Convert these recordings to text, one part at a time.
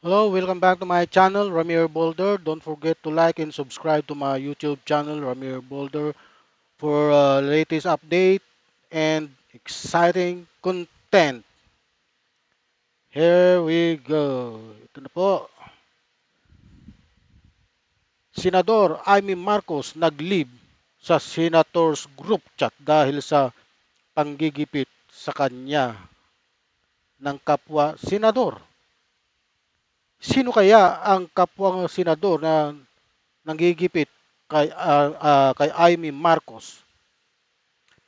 Hello, welcome back to my channel, Ramir Boulder. Don't forget to like and subscribe to my YouTube channel, Ramir Boulder, for latest update and exciting content. Here we go. Ito na po. Senador Amy Marcos nag-leave sa Senators Group Chat dahil sa panggigipit sa kanya ng kapwa senador. Sino kaya ang kapwa senador na nanggigipit kay Amy Marcos?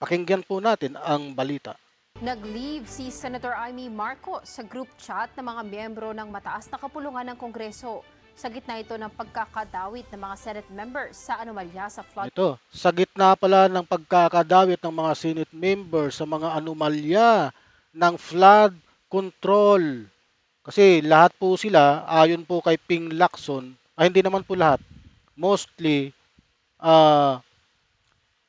Pakinggan po natin ang balita. Nag-leave si Senator Amy Marcos sa group chat ng mga miyembro ng mataas na kapulungan ng Kongreso. Sa gitna ito ng pagkakadawit ng mga Senate members sa anomalya sa flood. Ito, sa gitna pala ng pagkakadawit ng mga Senate members sa mga anomalya ng flood control. Kasi lahat po sila, ayon po kay Ping Lacson, ay hindi naman po lahat, mostly, ah,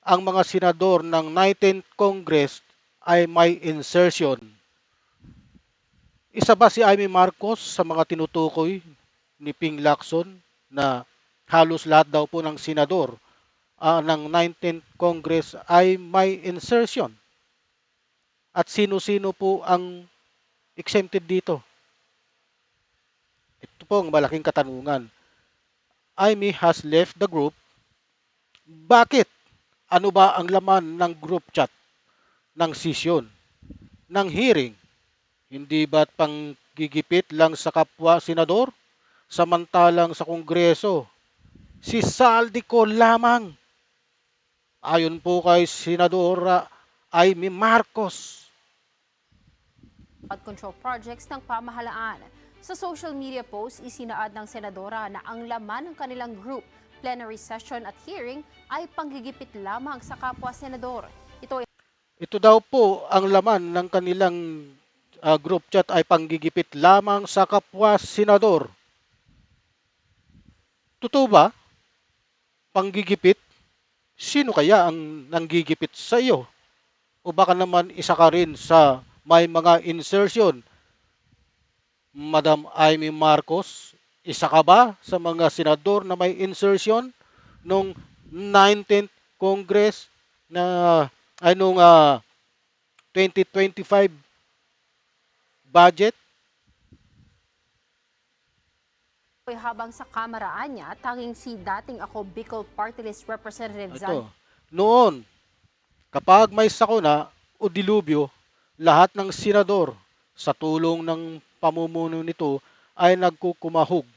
ang mga senador ng 19th Congress ay may insertion. Isa ba si Amy Marcos sa mga tinutukoy ni Ping Lacson na halos lahat daw po ng senador ng 19th Congress ay may insertion? At sino-sino po ang exempted dito? Ito po ang malaking katanungan. Amy has left the group. Bakit? Ano ba ang laman ng group chat ng sesyon, ng hearing? Hindi ba't panggigipit lang sa kapwa senador? Samantalang sa Kongreso, si Saldi ko lamang. Ayon po kay Senadora Amy Marcos. Flood control projects ng pamahalaan. Sa social media post, isinaad ng senadora na ang laman ng kanilang group plenary session at hearing ay panggigipit lamang sa kapwa senador. Ito daw po ang laman ng kanilang group chat ay panggigipit lamang sa kapwa senador. Totoo ba? Panggigipit? Sino kaya ang nanggigipit sa iyo? O baka naman isa ka rin sa may mga insertion? Madam Amy Marcos, isa ka ba sa mga senador na may insertion nung 19th Congress na ay nung 2025 budget? Habang sa kamaraan niya, tanging si dating ako Bicol Party List Representative Zan. Ito, noon, kapag may sakuna o dilubyo, lahat ng senador sa tulong ng pamumuno nito ay nagkukumahog,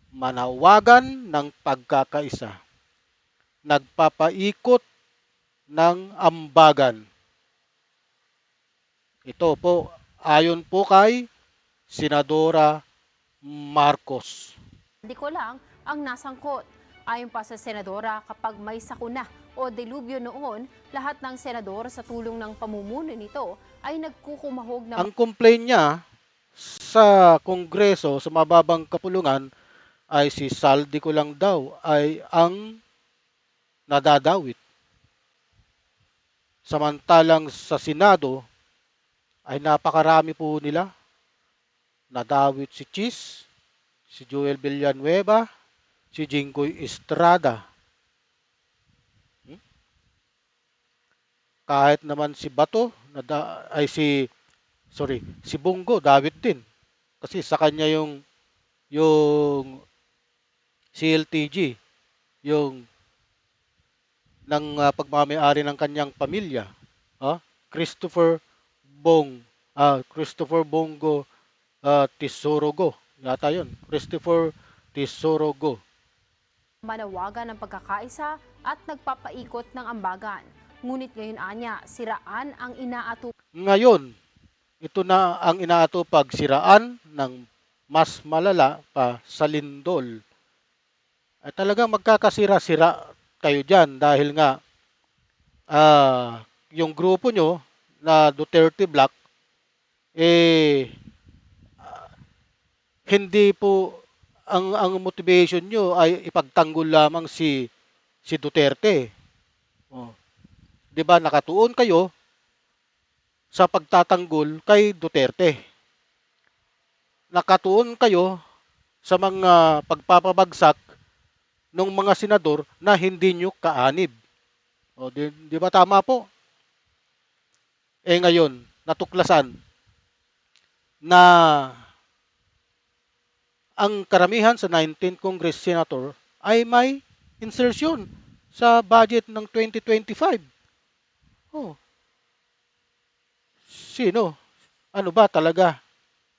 manawagan ng pagkakaisa, nagpapaikot ng ambagan. Ito po, ayon po kay Senadora Marcos. Hindi ko lang ang nasangkot. Ayon pa sa senadora, kapag may sakuna o delubyo noon, lahat ng senador sa tulong ng pamumuno nito ay nagkukumahog na Ang complaint niya sa Kongreso, sa mababang kapulungan, ay si Saldi ko lang daw ay ang nadadawit. Samantalang sa Senado ay napakarami po nila. Nadawit si Chis, si Joel Villanueva, si Jinggoy Estrada. Kahit naman si Bato, si Bongo, David din. Kasi sa kanya yung CLTG, yung ng pagmamayari ng kanyang pamilya. Ah, Christopher Christopher Bongo Tisorogo. Yata yun. Christopher Tisorogo. manawagan ng pagkakaisa at nagpapaikot ng ambagan. Ngunit ngayon anya, siraan ang inaatupag Ngayon, ito na ang inaatupag, siraan ng mas malala pa sa lindol. Ay talagang magkakasira-sira kayo dyan dahil nga yung grupo nyo na Duterte Black, hindi po ang motivation nyo ay ipagtanggol lamang si Duterte. Oh. 'Di ba nakatuon kayo sa pagtatanggol kay Duterte. Nakatuon kayo sa mga pagpapabagsak ng mga senador na hindi nyo kaanib. O, di ba tama po? Ngayon, natuklasan na ang karamihan sa 19 Congress Senator ay may insertion sa budget ng 2025. Oh, sino? Ano ba talaga?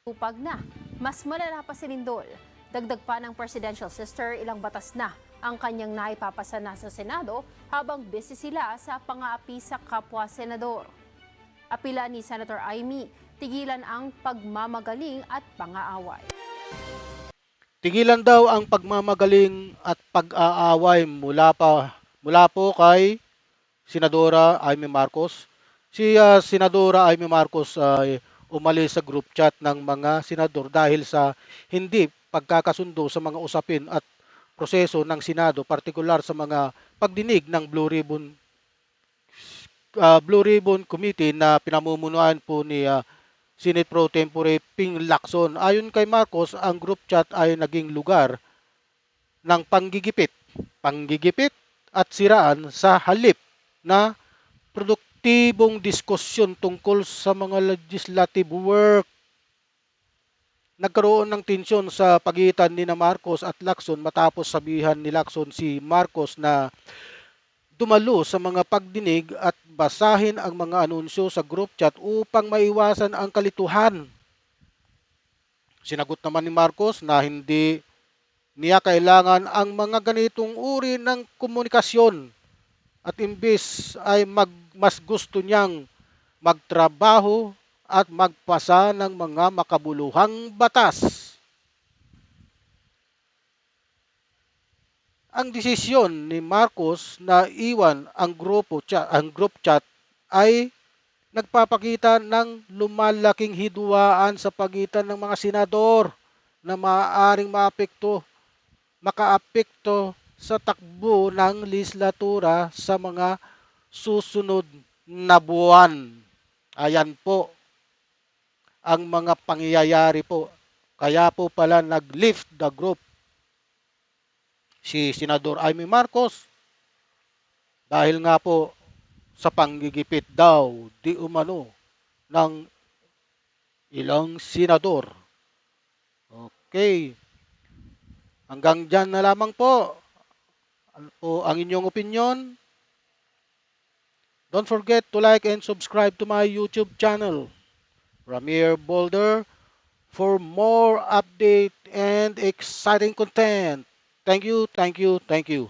Upag na, mas malala pa si Lindol. Dagdag pa ng presidential sister, ilang batas na ang kanyang naipapasa na sa Senado habang busy sila sa pang-aapi sa kapwa senador. Apila ni Senator Amy, tigilan ang pagmamagaling at pang-aaway. Tigilan daw ang pagmamagaling at pag-aaway mula po kay Senadora Amy Marcos. Si Senadora Amy Marcos ay umalis sa group chat ng mga senador dahil sa hindi pagkakasundo sa mga usapin at proseso ng Senado, partikular sa mga pagdinig ng Blue Ribbon Committee na pinamumunuan po ni Senate Pro Tempore Ping Lacson. Ayon kay Marcos, ang group chat ay naging lugar ng panggigipit at siraan sa halip na produktibong diskusyon tungkol sa mga legislative work. Nagkaroon ng tensyon sa pagitan ni na Marcos at Lacson matapos sabihan ni Lacson si Marcos na dumalo sa mga pagdinig at basahin ang mga anunsyo sa group chat upang maiwasan ang kalituhan. Sinagot naman ni Marcos na hindi niya kailangan ang mga ganitong uri ng komunikasyon at imbis ay mas gusto niyang magtrabaho at magpasa ng mga makabuluhang batas. Ang desisyon ni Marcos na iwan ang group chat ay nagpapakita ng lumalaking hidwaan sa pagitan ng mga senador na maaaring makaapekto sa takbo ng legislatura sa mga susunod na buwan. Ayan po ang mga pangyayari po. Kaya po pala nag-lift the group si Senador Amy Marcos dahil nga po sa panggigipit daw di umano ng ilang senador. Okay, hanggang dyan na lamang po. Ano po ang inyong opinion? Don't forget to like and subscribe to my YouTube channel, Ramir Boulder, for more update and exciting content. Thank you, thank you, thank you.